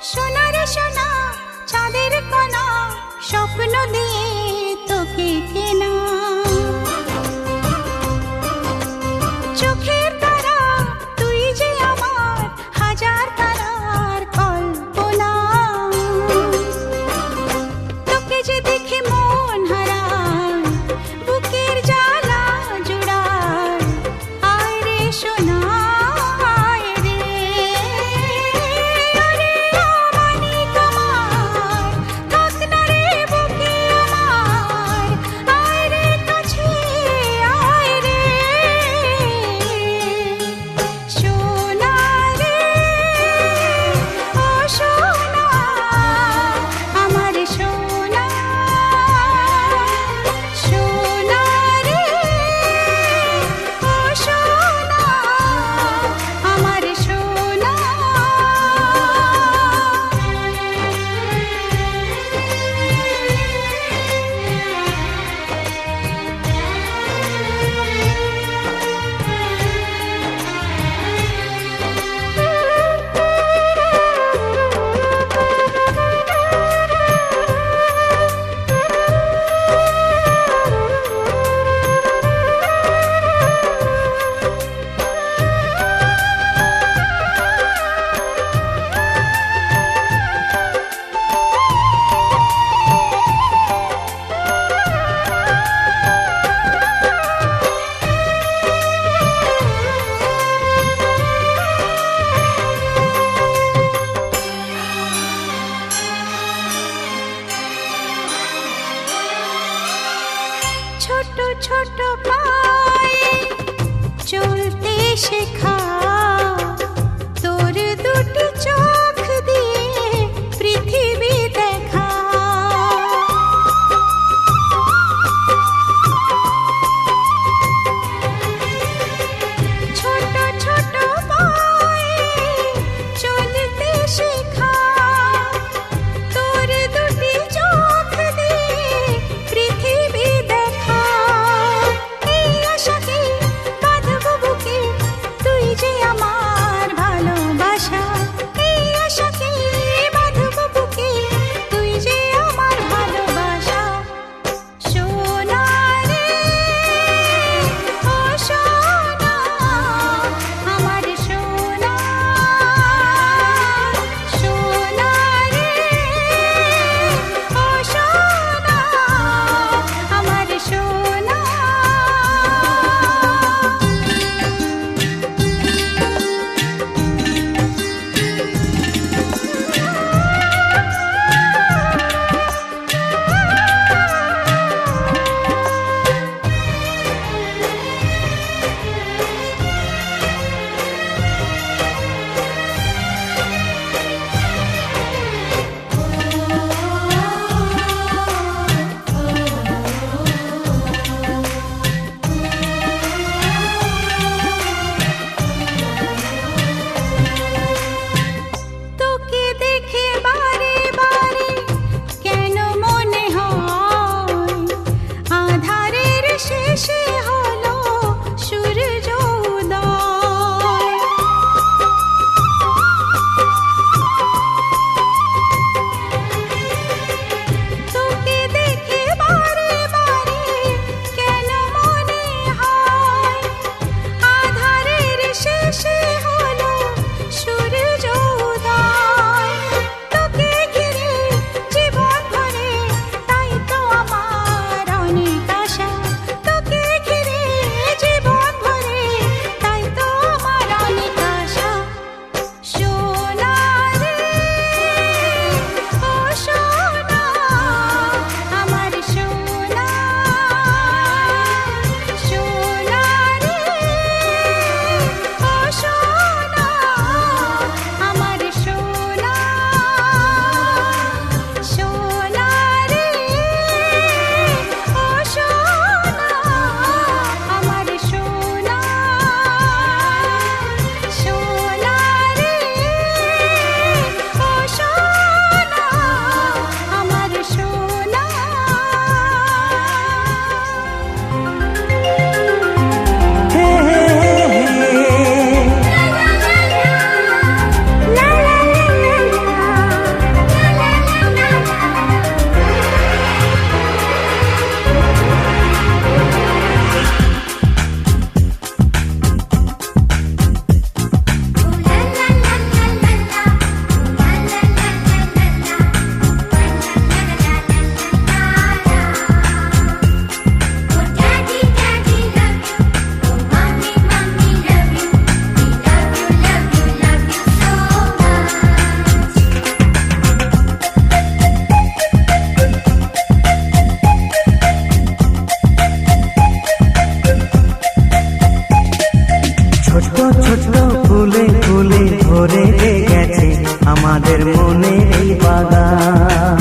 সোনার সোনা চাঁদের কণা স্বপ্ন দিয়ে তোকে কেনা চোখের তারা তুই যে আমার হাজার তারার কল্পনা তোকে যে দেখে মন হারায় বুকের জ্বালা জুড়ায় আয় রে সোনা আয় রে আরে আমানিক আমার থাক না রে বুকে আমার আয় রে গেছে আমাদের মনে এই বাগান।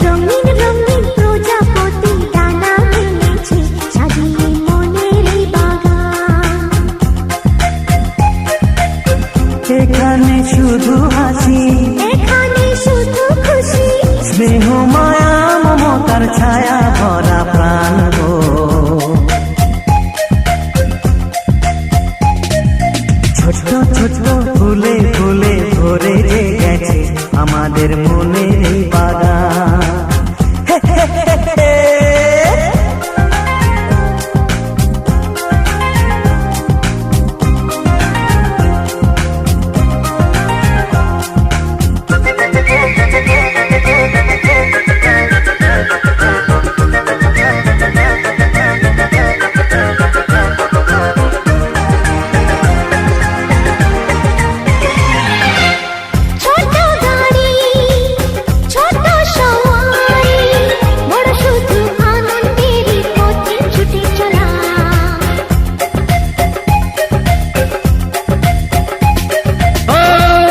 রঙিন রঙিন প্রজাপতি ডানা মেলেছে সাজিয়ে মনের এই বাগান। এখানে শুধু হাসি, এখানে শুধু খুশি, স্নেহ মায়া মমতার ছায়া ভরা প্রাণ গো। ছোট ছোট ফুলে ফুলে ভরে যে গেছে আমাদের মনের এই বাগান। ছোট গাড়ি ছোট সওয়ারি, বড় শুধু আনন্দেরই পথে ছুটে চলা।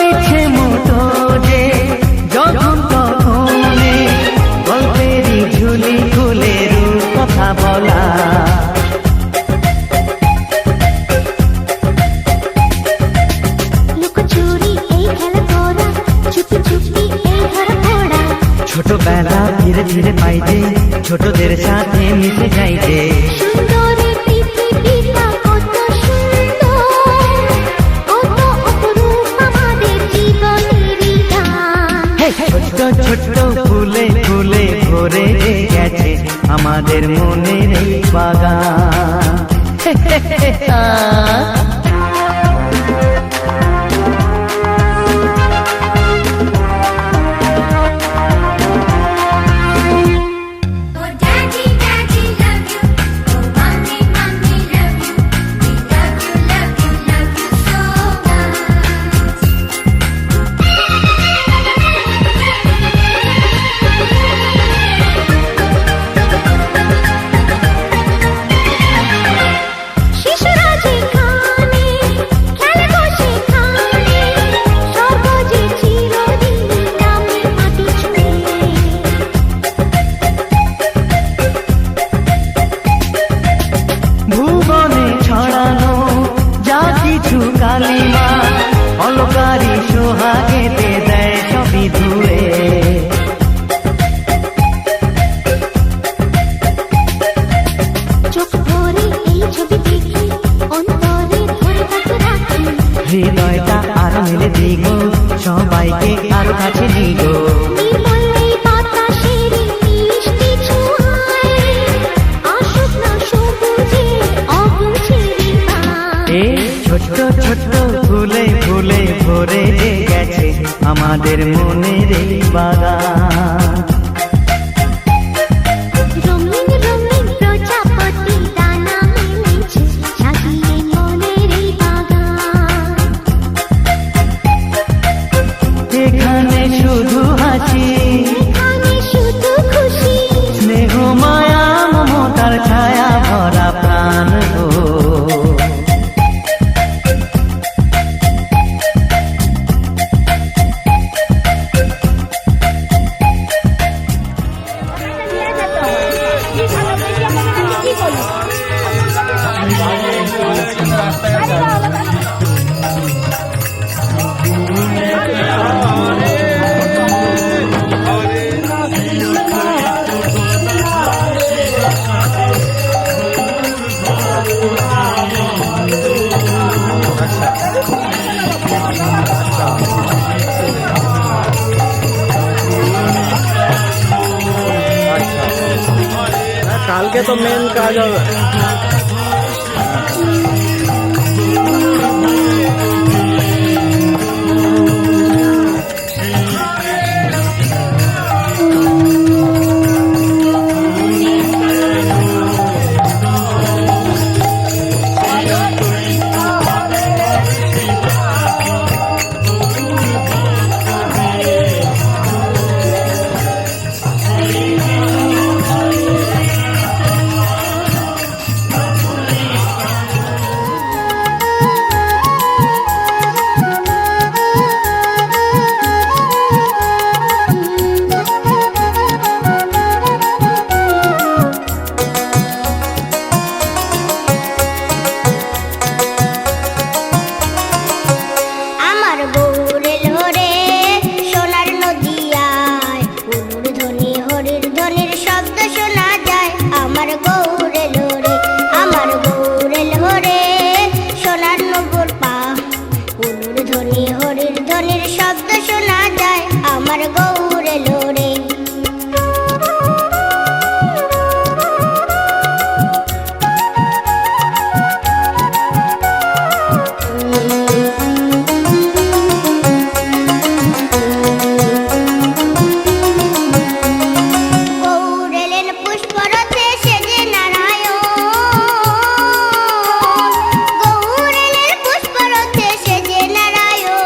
ইচ্ছে মতো যে যখন তখনে গল্পেরই ঝুলি খুলে রূপ কথা বলা। লুকোচুরি এই খেলা করা, চুপি চুপি এই ধরা পড়া। ছোটবেলা ধীরে ধীরে পাইতে ছোটদের সাথে মিশে যাইতে। সুন্দরী পৃথিবীটা কত সুন্দর, কত অপরূপ আমাদের জীবনেরই গান। ছোট ছোট ফুলে ফুলে ভরে যে গেছে আমাদের মনের এই বাগান। Oh daddy daddy love you, oh mommy mommy love you, we love you love you love you so much. শিশুরা যেখানে খেলে বসে খানে, স্বর্গ যে চিরদিন নামে মাটি ছুঁয়ে। ভুবনে ছড়ানো যা কিছু কালিমা অলকারি সোহাগেতে দেয় সবই ধুয়ে। চোখ ভরে এই ছবি দেখি, অন্তরে ধরে তাকে রাখি। হৃদয়টা আরো মেলে দিগো, সবাইকে আরো কাছে নিগো। নির্মল এই বাতাসের মিষ্টি ছোঁয়ায়, আসুক না সবুজে অগুনছেরি গান। এ ছোট ছোট ফুলে ফুলে ভরে যে গেছে আমাদের মনের এই বাগান। রঙিন রঙিন প্রজাপতি ডানা মেলেছে সাজিয়ে মনের এই বাগান। এখানে শুধু হাসি, এখানে শুধু খুশি, স্নেহ মায়া মমতার ছায়া ভরা প্রাণ গো। কালকে তো মেন কাজ হবে। ধ্বনির শব্দ শোনা যায় আমার গৌর এলো রে। গৌর এলেন পুষ্পরথে সেজে নারায়ণ, গৌর এলেন পুষ্পরথে সেজে নারায়ণ।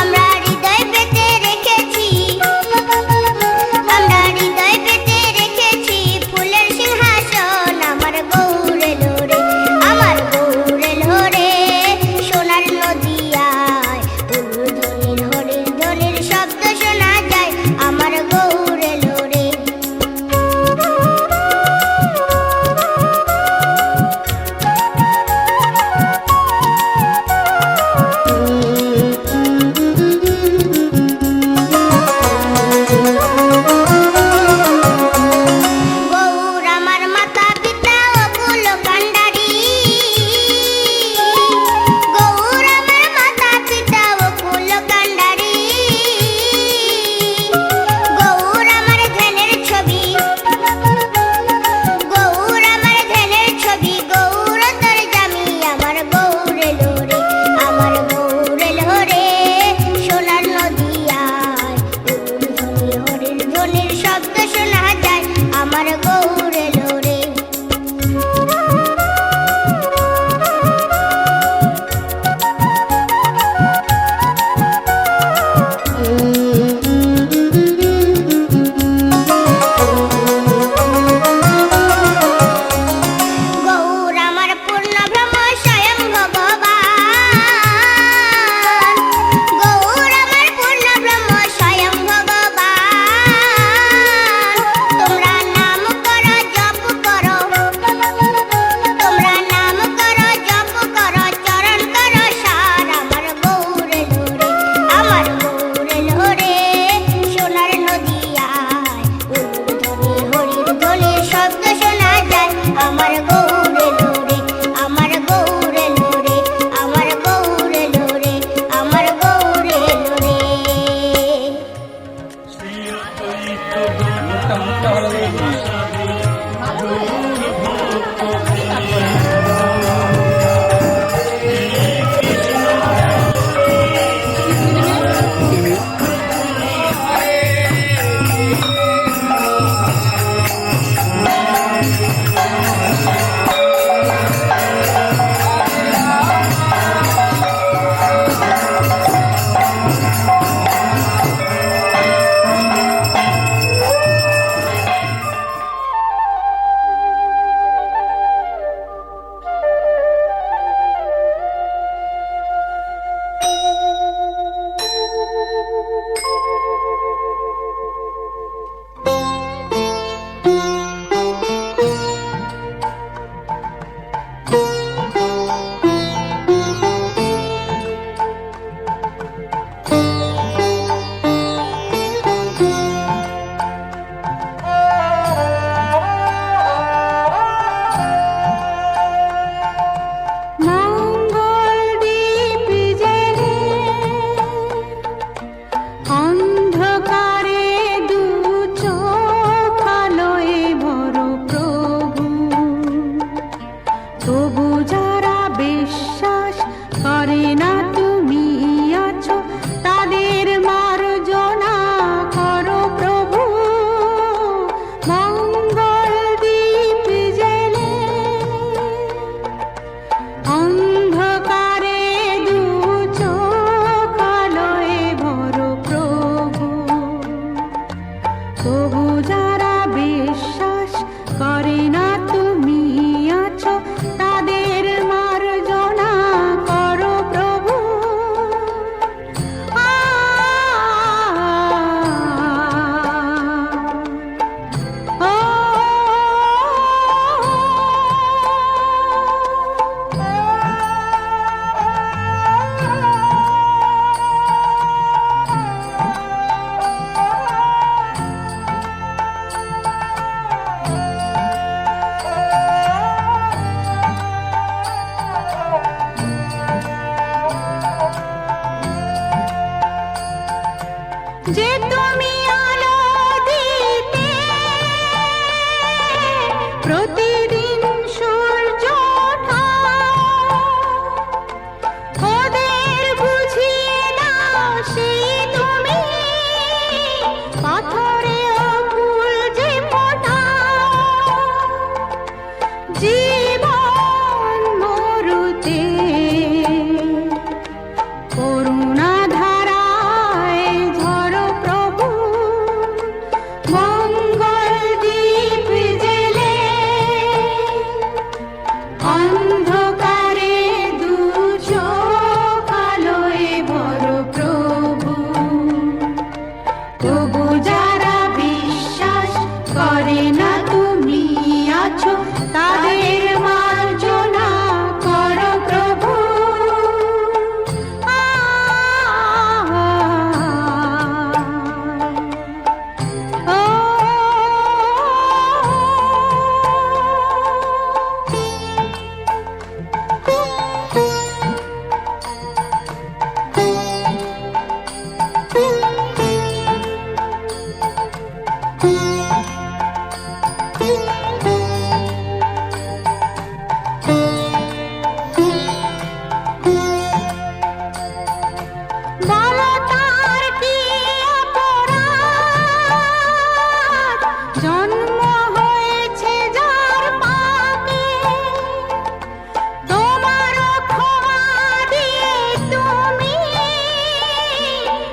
আমরা হৃদয় পেতে রেখেছি, আমরা হৃদয় পেতে রেখেছি ফুলের সিংহাসন। আমার গৌর এলো রে, আমার গৌর এলো রে, সোনার নদিয়ায় উলুধ্বনির হরির ধ্বনির শব্দ শোনা যায় আমার গৌর এলো রে। গৌর আমার মাতা পিতা ও কুল কান্ডারি, গৌর আমার মাতা পিতা ও কুল কান্ডারি। গৌর আমার ধ্যানের ছবি, গৌর আমার ধ্যানের ছবি, গৌর তোর জামি। আমার গৌর এলো রে, আমার গৌর এলো রে, সোনার নদিয়ায় উলুধ্বনি হরির ধ্বনির শব্দ শোনা যায় আমার গৌর এলো রে। গৌর আমার পূর্ণ ব্রহ্ম স্বয়ং ভগবান, গৌর আমার পূর্ণ ব্রহ্ম স্বয়ং ভগবান। তোমরা নাম করো জপ করো, তোমরা নাম করো জপ করো, চরণ করো সার। আমার গৌর এলো রে, আমার গৌর এলো রে, সোনার নদিয়ায় উলুধ্বনি হরির ধ্বনির শব্দ শোনা যায় আমার গৌর এলো রে, আমার গৌর এলো রে, আমার গৌর এলো রে, আমার গৌর এলো রে। তাদের মার্জনা করো প্রভু। যে তুমি আলো দিতে প্রতিদিন সূর্য ওঠা, ওদের বুঝিয়ে দাও সেই তুমি পাথরে ফুল যে ফোটা। জীবন মরুতে করুণা ধারায় ঝরো প্রভু, মঙ্গল দীপ জেলে অন্ধকারে দু চোখ আলোয় ভরো প্রভু। তবু যারা বিশ্বাস করে না তুমি আছো, তাদের মার্জনা করো প্রভু। বলো তার কি অপরাধ, জন্ম হয়েছে যার পাপে, তোমার ক্ষমা দিয়ে তুমি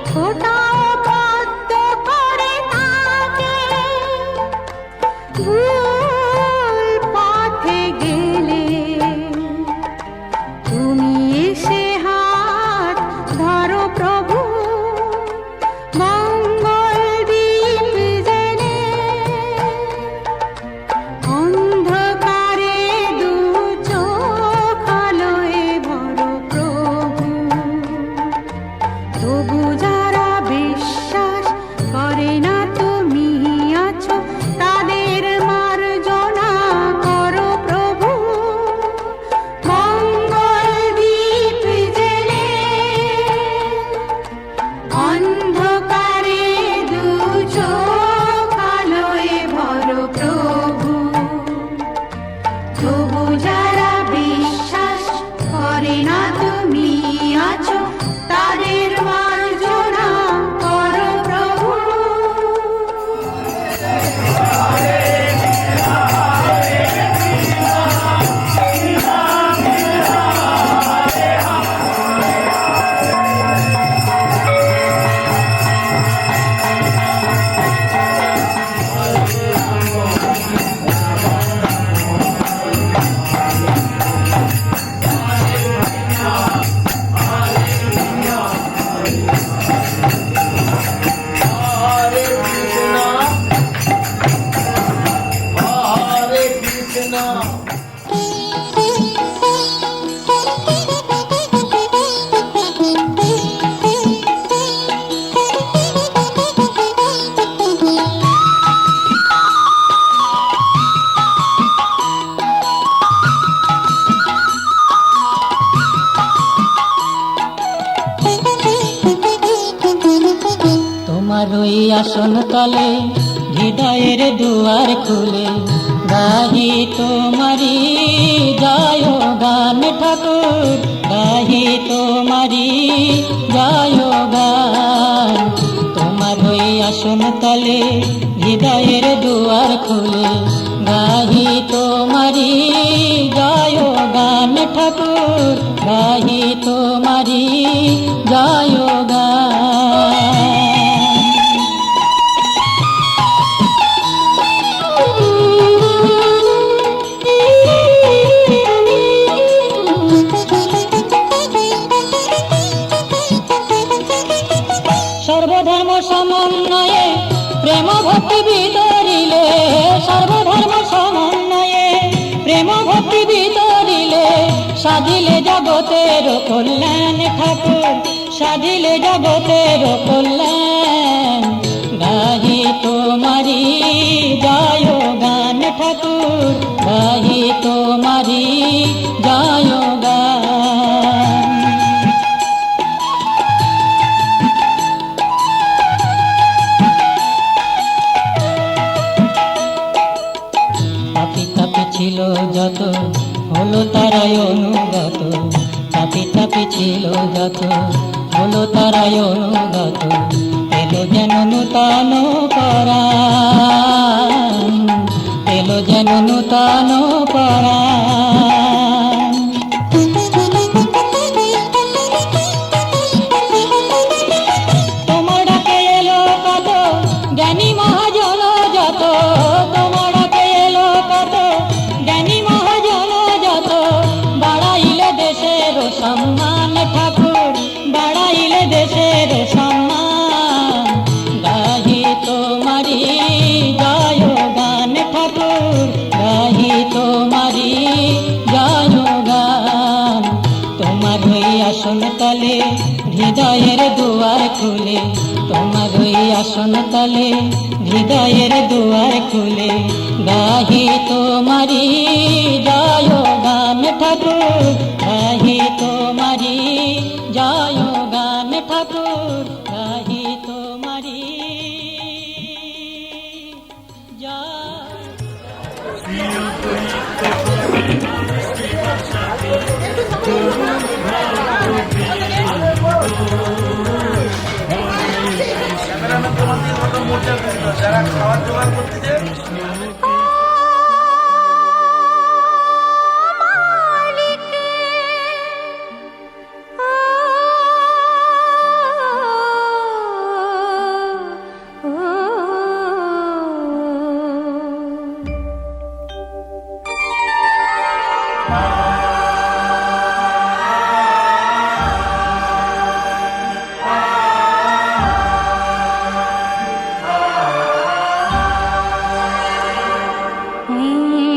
ফোটাও পদ্ম করে তাকে। ভুল পথে গেলে তুমি এসে হাত ধরো প্রভু, মঙ্গল দীপ জেলে অন্ধকারে দু চোখ আলোয় ভরো প্রভু। তবু যারা বিশ্বাস করে না তুমি আছো, তাদের মার্জনা করো প্রভু। মঙ্গল দীপ জেলে অন্ধকারে দু চোখ আলোয় ভরো প্রভু। তবু যারা বিশ্বাস করে না তুমি আছো, তাদের মার্জনা করো প্রভু। তোমার ওই আসন তলে হৃদয়ের দুয়ার খুলে গাহি তোমারি যায় গান ঠাকুর, গাহি তোমারি যায় গান। তোমার ওই আসন তলে হৃদয়ের দুয়ার খুলে গাহি তোমারি যায় গান ঠাকুর, গাহি তোমারি যায় গান। সর্বধর্ম সমন্বয়ে প্রেম ভক্তি বিতরিলে, সর্বধর্ম সমন্বয়ে প্রেম ভক্তি বিতরিলে সাধিলে জগতের কল্যাণ ঠাকুর, সাধিলে জগতের কল্যাণ। গাহি তোমারি যায় গান ঠাকুর, গাহি তোমারি যায় গান। ছিল যত হলো তারাই অনুগত, এলো যেন নূতন পরাণ, এলো যেন নূতন পরাণ। তোমার ডাকে এলো কত জ্ঞানী মহাজন যত, তোমার ডাকে এলো কত জ্ঞানী মহাজন যত, বাড়াইলে দেশের সম্মান ঠাকুর, বাড়াইলে দেশের সম্মান। গাহি তোমারি জয় গান ঠাকুর, গাহি তোমারি জয় গান। তোমার ওই আসন তলে হৃদয়ের দুয়ার খুলে, তোমার ওই আসন তলে হৃদয়ের দুয়ার খুলে, গাহি তোমারি জয় গান ঠাকুর, গাহি তোমারি জয় গান ঠাকুর, গাহি তোমারি জয়। যারা খাবার জোগাড় করতেছে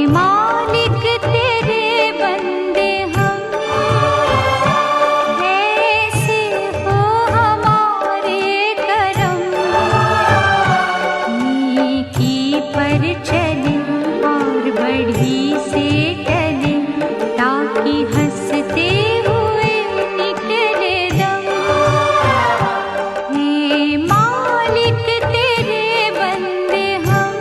मालिक तेरे बंदे हम, ऐसे हो हमारे करम। नेकी पर चले और बढ़ी से टले, ताकि हंसते हुए निकले दम। हे मालिक तेरे बंदे हम,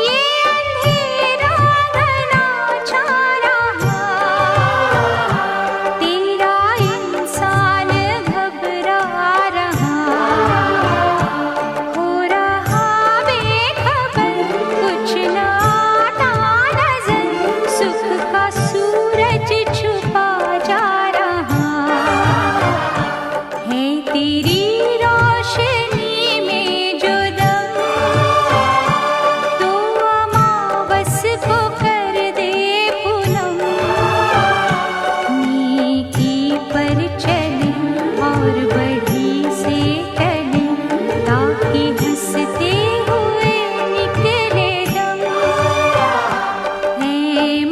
ये अंधेरा घना छा रहा, तेरा इंसान घबरा रहा, हो रहा बेखबर कुछ ना आता नजर, सुख का सूरज छुपा जा रहा है। तेरी रोशनी में जो दम, तो अमावस को कर दे पूनम। नेकी पर चले और बढ़ी से टले, ताकि हंसते हुए निकले दम। हे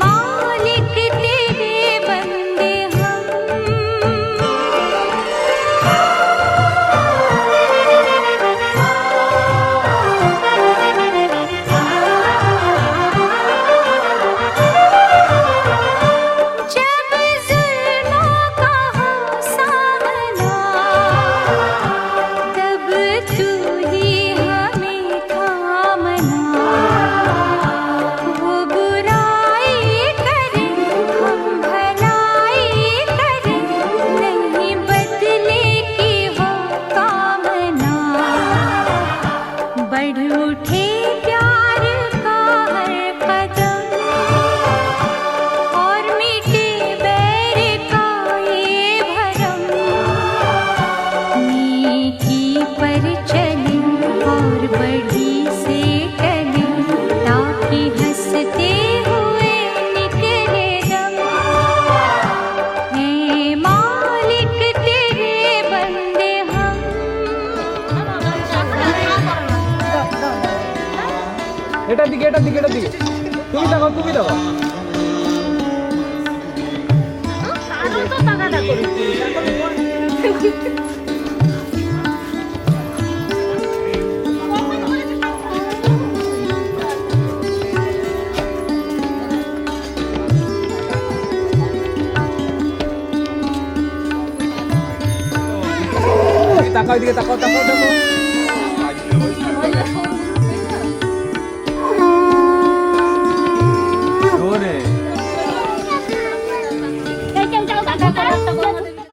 मालिक तेरे बंदे हम। जब जुल्मों का हो सामना, तब तू ही हमें थामना। वो बुराई करे हम भलाई करें, नहीं बदले की हो कामना। बढ़ उठे प्यार का हर कदम, और मीठे बैर का ये भरम। नेकी पर चले और बढ़ी से टले, ताकि हंसते हुए निकले दम। हे मालिक तेरे बंदे हम। এটার দিকে এটার দিকে এটার দিকে তুমি দেখো তুমি দেখো তাকাও, এদিকে তাকাও, তাকাও, তাকাও।